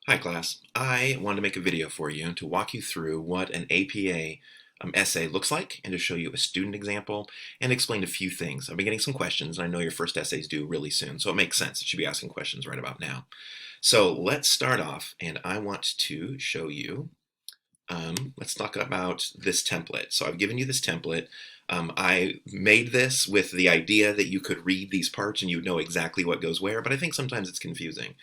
Hi class, I wanted to make a video for you to walk you through what an APA essay looks like and to show you a student example and explain a few things. I've been getting some questions and I know your first essays due really soon, so it makes sense. You should be asking questions right about now. So let's start off and I want to show you let's talk about this template. So I've given you this template. I made this with the idea that you could read these parts and you would know exactly what goes where, but I think sometimes it's confusing.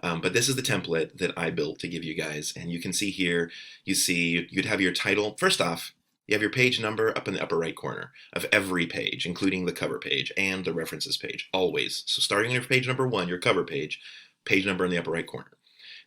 But this is the template that I built to give you guys. And you can see here, you see you'd have your title. First off, you have your page number up in the upper right corner of every page, including the cover page and the references page, always. So starting on your page number 1, your cover page number in the upper right corner.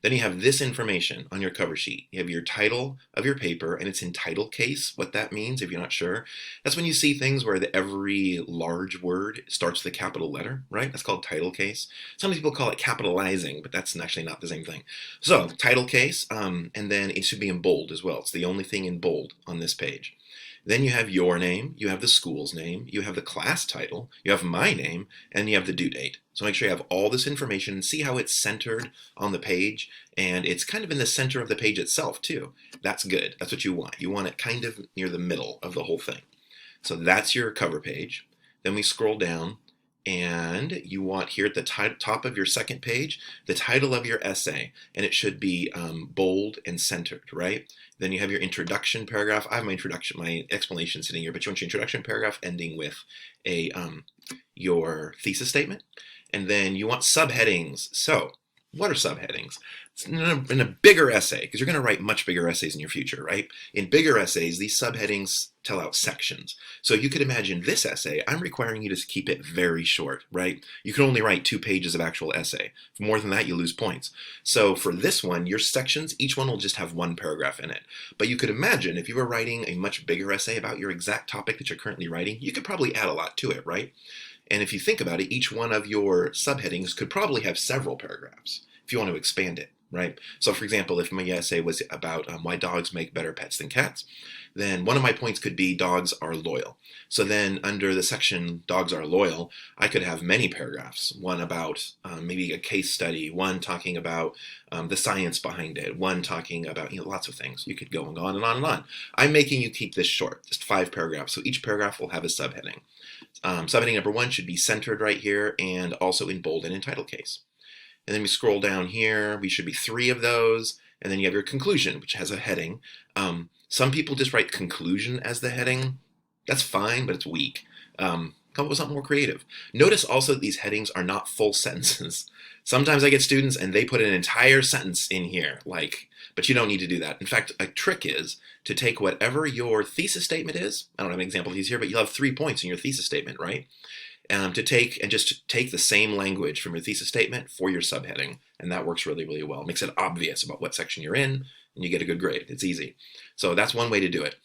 Then you have this information on your cover sheet. You have your title of your paper, and it's in title case. What that means, if you're not sure, that's when you see things where every large word starts with a capital letter, right? That's called title case. Some people call it capitalizing, but that's actually not the same thing. So, title case, and then it should be in bold as well. It's the only thing in bold on this page. Then you have your name, you have the school's name, you have the class title, you have my name, and you have the due date. So make sure you have all this information and see how it's centered on the page, and it's kind of in the center of the page itself too. That's good. That's what you want. You want it kind of near the middle of the whole thing. So that's your cover page. Then we scroll down, and you want here at the top of your second page, the title of your essay, and it should be bold and centered, right? Then you have your introduction paragraph. I have my explanation sitting here, but you want your introduction paragraph ending with your thesis statement. And then you want subheadings. So what are subheadings? In a bigger essay, because you're going to write much bigger essays in your future, right? In bigger essays, these subheadings tell out sections. So you could imagine this essay, I'm requiring you to keep it very short, right? You can only write 2 pages of actual essay. More than that, you lose points. So for this one, your sections, each one will just have 1 paragraph in it. But you could imagine if you were writing a much bigger essay about your exact topic that you're currently writing, you could probably add a lot to it, right? And if you think about it, each one of your subheadings could probably have several paragraphs if you want to expand it, right? So for example, if my essay was about why dogs make better pets than cats, then one of my points could be dogs are loyal. So then under the section dogs are loyal, I could have many paragraphs. One about maybe a case study, one talking about the science behind it, one talking about lots of things. You could go on and on and on. I'm making you keep this short, just 5 paragraphs. So each paragraph will have a subheading. Subheading number 1 should be centered right here and also in bold and in title case. And then we scroll down here, we should be 3 of those, and then you have your conclusion, which has a heading. Some people just write conclusion as the heading. That's fine, but it's weak. Come up with something more creative. Notice also that these headings are not full sentences. Sometimes I get students and they put an entire sentence in here, but you don't need to do that. In fact, a trick is to take whatever your thesis statement is. I don't have an example of these here, but you'll have 3 points in your thesis statement, right? To take the same language from your thesis statement for your subheading, and that works really, really well. It makes it obvious about what section you're in, and you get a good grade. It's easy. So that's one way to do it.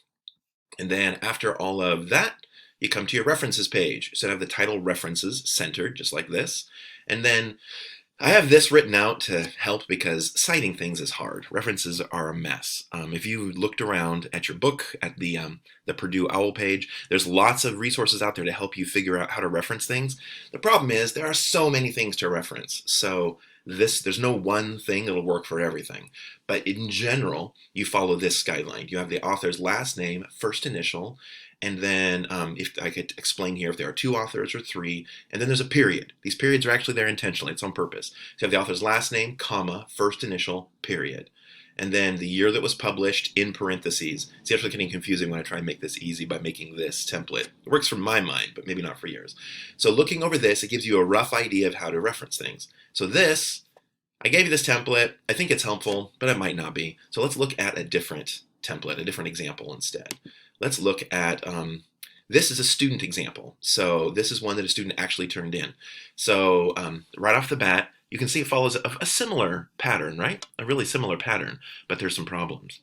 And then after all of that, you come to your references page. So I have the title references centered, just like this. And then I have this written out to help because citing things is hard. References are a mess. If you looked around at your book, at the Purdue OWL page, there's lots of resources out there to help you figure out how to reference things. The problem is there are so many things to reference. So there's no one thing that'll work for everything. But in general, you follow this guideline. You have the author's last name, first initial, and then if I could explain here if there are 2 authors or 3, and then there's a period. These periods are actually there intentionally. It's on purpose. So you have the author's last name, comma, first initial, period. And then the year that was published in parentheses. It's actually getting confusing when I try and make this easy by making this template. It works for my mind, but maybe not for yours. So looking over this, it gives you a rough idea of how to reference things. So I gave you this template. I think it's helpful, but it might not be. So let's look at a different template, a different example instead. Let's look at, this is a student example. So this is one that a student actually turned in. So right off the bat, you can see it follows a similar pattern, right? A really similar pattern, but there's some problems.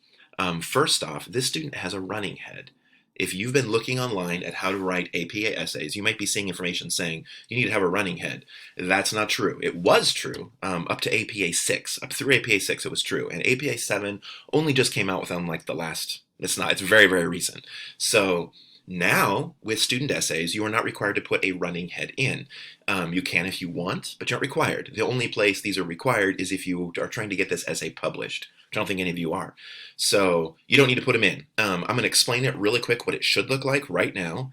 First off, this student has a running head. If you've been looking online at how to write APA essays, you might be seeing information saying you need to have a running head. That's not true. It was true up to APA 6. Up through APA 6 it was true. And APA 7 only just came out within the last, it's very, very recent. So Now, with student essays, you are not required to put a running head in. You can if you want, but you're not required. The only place these are required is if you are trying to get this essay published, which I don't think any of you are. So you don't need to put them in. I'm going to explain it really quick what it should look like right now.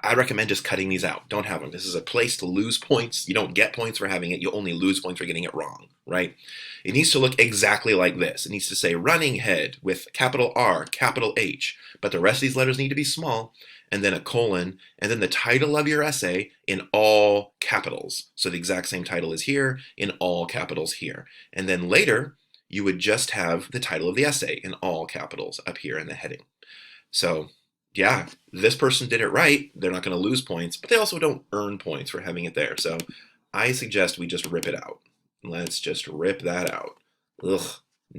I recommend just cutting these out. Don't have them. This is a place to lose points. You don't get points for having it. You only lose points for getting it wrong, right? It needs to look exactly like this. It needs to say running head with capital R, capital H, but the rest of these letters need to be small, and then a colon, and then the title of your essay in all capitals. So the exact same title is here in all capitals here. And then later, you would just have the title of the essay in all capitals up here in the heading. So yeah, this person did it right. They're not going to lose points, but they also don't earn points for having it there. So I suggest we just rip it out. Let's just rip that out. Ugh,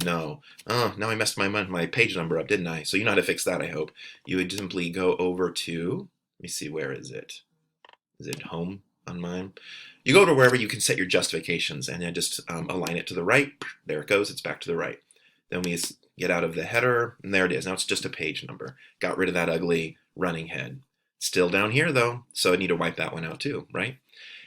no. Oh, now I messed my page number up, didn't I? So you know how to fix that, I hope. You would simply go over to, let me see, where is it? Is it home on mine? You go to wherever you can set your justifications and then just align it to the right. There it goes. It's back to the right. Then we get out of the header, and there it is. Now it's just a page number. Got rid of that ugly running head. Still down here though, so I need to wipe that one out too, right?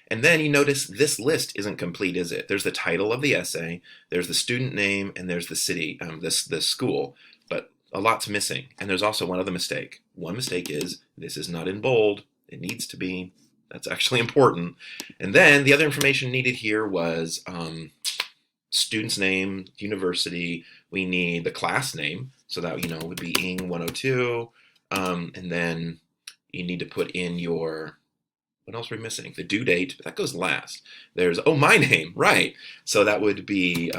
And then you notice this list isn't complete, is it? There's the title of the essay, there's the student name, and there's the city, the school, but a lot's missing. And there's also one other mistake. One mistake is this is not in bold. It needs to be. That's actually important. And then the other information needed here was student's name, university. We need the class name, so that would be Ing 102, and then you need to put in your, what else are we missing? The due date, but that goes last. There's, my name, right? So that would be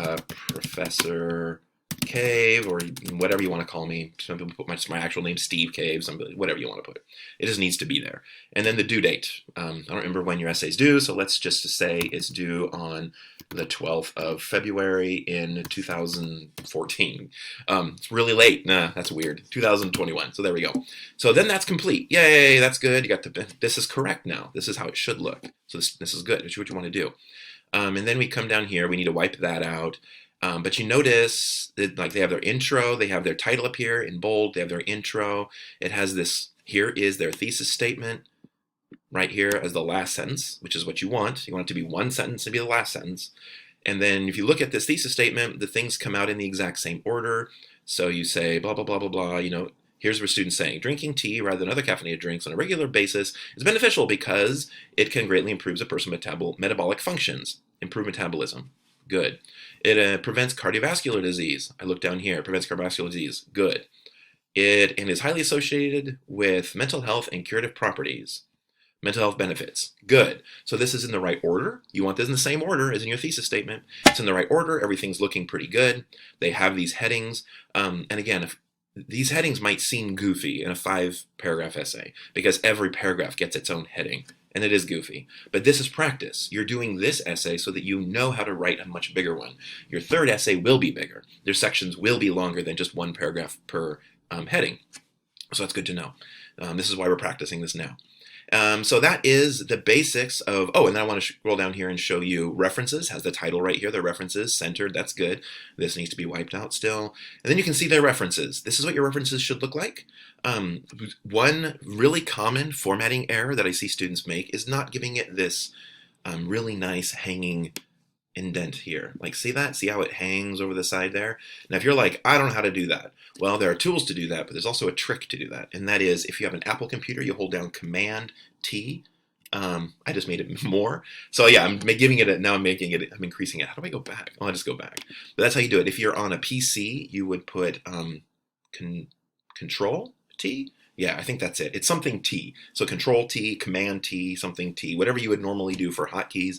Professor Cave, or whatever you want to call me. Some people put my actual name, Steve Cave, whatever you want to put. It just needs to be there. And then the due date. I don't remember when your essay's due, so let's just say it's due on the 12th of February in 2014. It's really late. Nah, that's weird. 2021. So there we go. So then that's complete. Yay, that's good. You got this is correct now. This is how it should look. So this is good. This is what you want to do. And then we come down here. We need to wipe that out. But you notice that they have their intro, they have their title up here in bold, they have their intro. It has this, here is their thesis statement right here as the last sentence, which is what you want. You want it to be one sentence and be the last sentence. And then if you look at this thesis statement, the things come out in the exact same order. So you say blah, blah, blah, blah, blah, here's what students saying. Drinking tea rather than other caffeinated drinks on a regular basis is beneficial because it can greatly improve a person's metabolic functions, improve metabolism. Good. It prevents cardiovascular disease. I look down here. Prevents cardiovascular disease. Good. It is highly associated with mental health and curative properties. Mental health benefits. Good. So this is in the right order. You want this in the same order as in your thesis statement. It's in the right order. Everything's looking pretty good. They have these headings. And again, these headings might seem goofy in a 5-paragraph essay because every paragraph gets its own heading. And it is goofy. But this is practice. You're doing this essay so that you know how to write a much bigger one. Your third essay will be bigger. Their sections will be longer than just one paragraph per heading. So that's good to know. This is why we're practicing this now. So that is the basics of, and then I want to scroll down here and show you references. Has the title right here, the references centered, that's good. This needs to be wiped out still. And then you can see their references. This is what your references should look like. One really common formatting error that I see students make is not giving it this really nice hanging indent here. See that? See how it hangs over the side there? Now if you're like, I don't know how to do that. Well, there are tools to do that, but there's also a trick to do that. And that is, if you have an Apple computer, you hold down Command T. I just made it more. So yeah, I'm giving it now I'm increasing it. How do I go back? I'll just go back. But that's how you do it. If you're on a PC, you would put Control T. Yeah, I think that's it. It's something T. So Control T, Command T, something T, whatever you would normally do for hotkeys,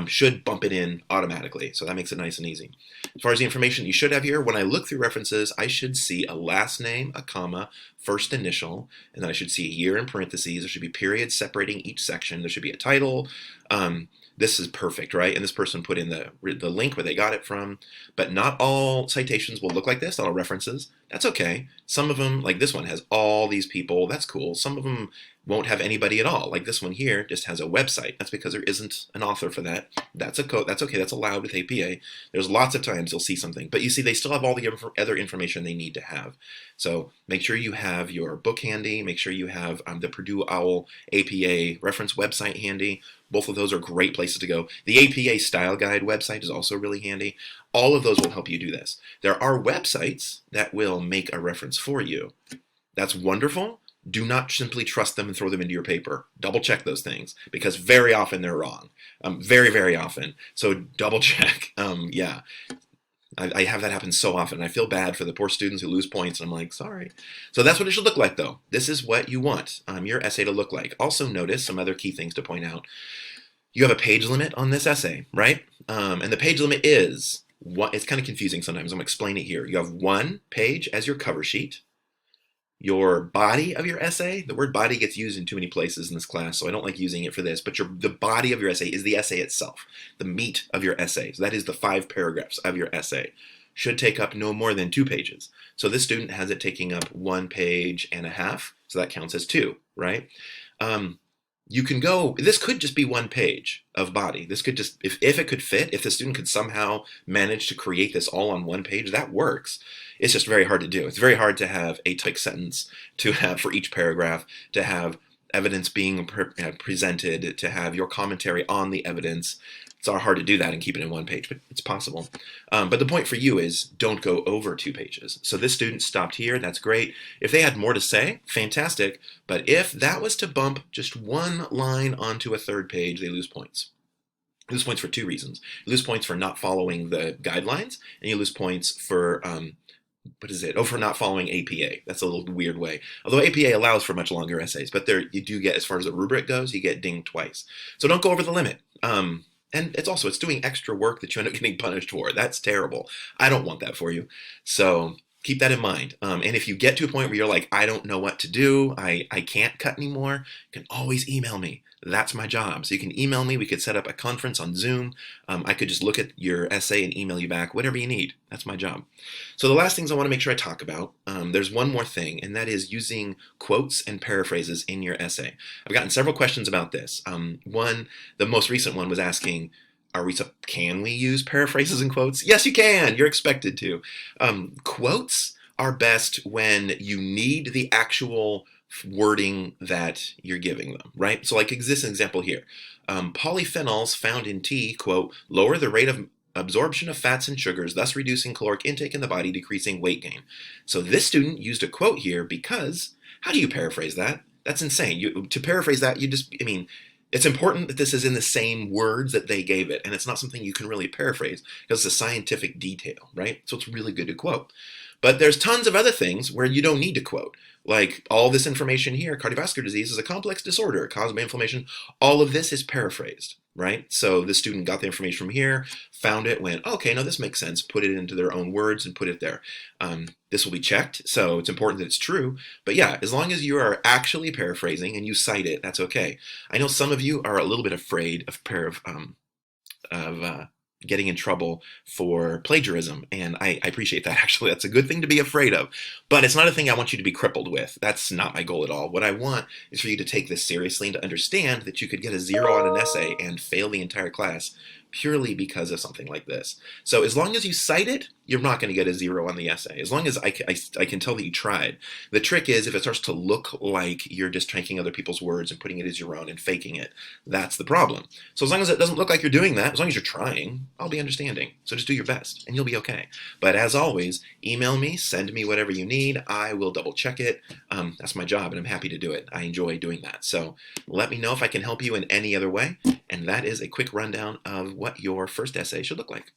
should bump it in automatically. So that makes it nice and easy. As far as the information you should have here, when I look through references, I should see a last name, a comma, first initial, and then I should see a year in parentheses. There should be periods separating each section. There should be a title. This is perfect, right? And this person put in the link where they got it from. But not all citations will look like this, all references. That's okay. Some of them, like this one, has all these people. That's cool. Some of them won't have anybody at all. Like this one here just has a website. That's because there isn't an author for that. That's a code. That's okay. That's allowed with APA. There's lots of times you'll see something, but you see they still have all the other information they need to have. So make sure you have your book handy. Make sure you have the Purdue OWL APA reference website handy. Both of those are great places to go. The APA Style Guide website is also really handy. All of those will help you do this. There are websites that will make a reference for you. That's wonderful. Do not simply trust them and throw them into your paper. Double check those things because very often they're wrong. Very, very often. So double check. Yeah. I have that happen so often. I feel bad for the poor students who lose points, and I'm like, sorry. So that's what it should look like, though. This is what you want your essay to look like. Also notice some other key things to point out. You have a page limit on this essay, right? And the page limit is, it's kind of confusing sometimes. I'm going to explain it here. You have 1 page as your cover sheet. Your body of your essay, the word body gets used in too many places in this class, so I don't like using it for this, but the body of your essay is the essay itself, the meat of your essay. So that is the 5 paragraphs of your essay. Should take up no more than 2 pages. So this student has it taking up 1.5 pages, so that counts as 2, right? You can go, this could just be 1 page of body. This could just, if it could fit, if the student could somehow manage to create this all on 1 page, that works. It's just very hard to do. It's very hard to have a typed sentence, to have for each paragraph, to have evidence being presented, to have your commentary on the evidence. It's hard to do that and keep it in 1 page, but it's possible. But the point for you is don't go over 2 pages. So this student stopped here. That's great. If they had more to say, fantastic. But if that was to bump just 1 line onto a 3rd page, they lose points. You lose points for 2 reasons. You lose points for not following the guidelines, and you lose points for for not following APA. That's a little weird way. Although APA allows for much longer essays, but there you do get, as far as the rubric goes, you get dinged twice. So don't go over the limit. And it's doing extra work that you end up getting punished for. That's terrible. I don't want that for you. So keep that in mind. And if you get to a point where you're like, I don't know what to do, I can't cut anymore, you can always email me. That's my job. So you can email me. We could set up a conference on Zoom. I could just look at your essay and email you back, whatever you need. That's my job. So the last things I want to make sure I talk about, there's one more thing, and that is using quotes and paraphrases in your essay. I've gotten several questions about this. The most recent one was asking, can we use paraphrases and quotes? Yes, you can. You're expected to. Quotes are best when you need the actual wording that you're giving them, right? So like this example here. Polyphenols found in tea, quote, lower the rate of absorption of fats and sugars, thus reducing caloric intake in the body, decreasing weight gain. So this student used a quote here because, how do you paraphrase that? That's insane. To paraphrase that, it's important that this is in the same words that they gave it, and it's not something you can really paraphrase because it's a scientific detail, right? So it's really good to quote. But there's tons of other things where you don't need to quote. Like all this information here, cardiovascular disease is a complex disorder caused by inflammation. All of this is paraphrased, right? So the student got the information from here, found it, went, okay, no, this makes sense, put it into their own words and put it there. This will be checked, so it's important that it's true. But yeah, as long as you are actually paraphrasing and you cite it, that's okay. I know some of you are a little bit afraid of getting in trouble for plagiarism, and I appreciate that. Actually, that's a good thing to be afraid of, but it's not a thing I want you to be crippled with. That's not my goal at all. What I want is for you to take this seriously and to understand that you could get a 0 on an essay and fail the entire class purely because of something like this. So as long as you cite it, you're not going to get a 0 on the essay. As long as I can tell that you tried. The trick is if it starts to look like you're just taking other people's words and putting it as your own and faking it, that's the problem. So as long as it doesn't look like you're doing that, as long as you're trying, I'll be understanding. So just do your best and you'll be okay. But as always, email me, send me whatever you need. I will double check it. That's my job and I'm happy to do it. I enjoy doing that. So let me know if I can help you in any other way. And that is a quick rundown of what your first essay should look like.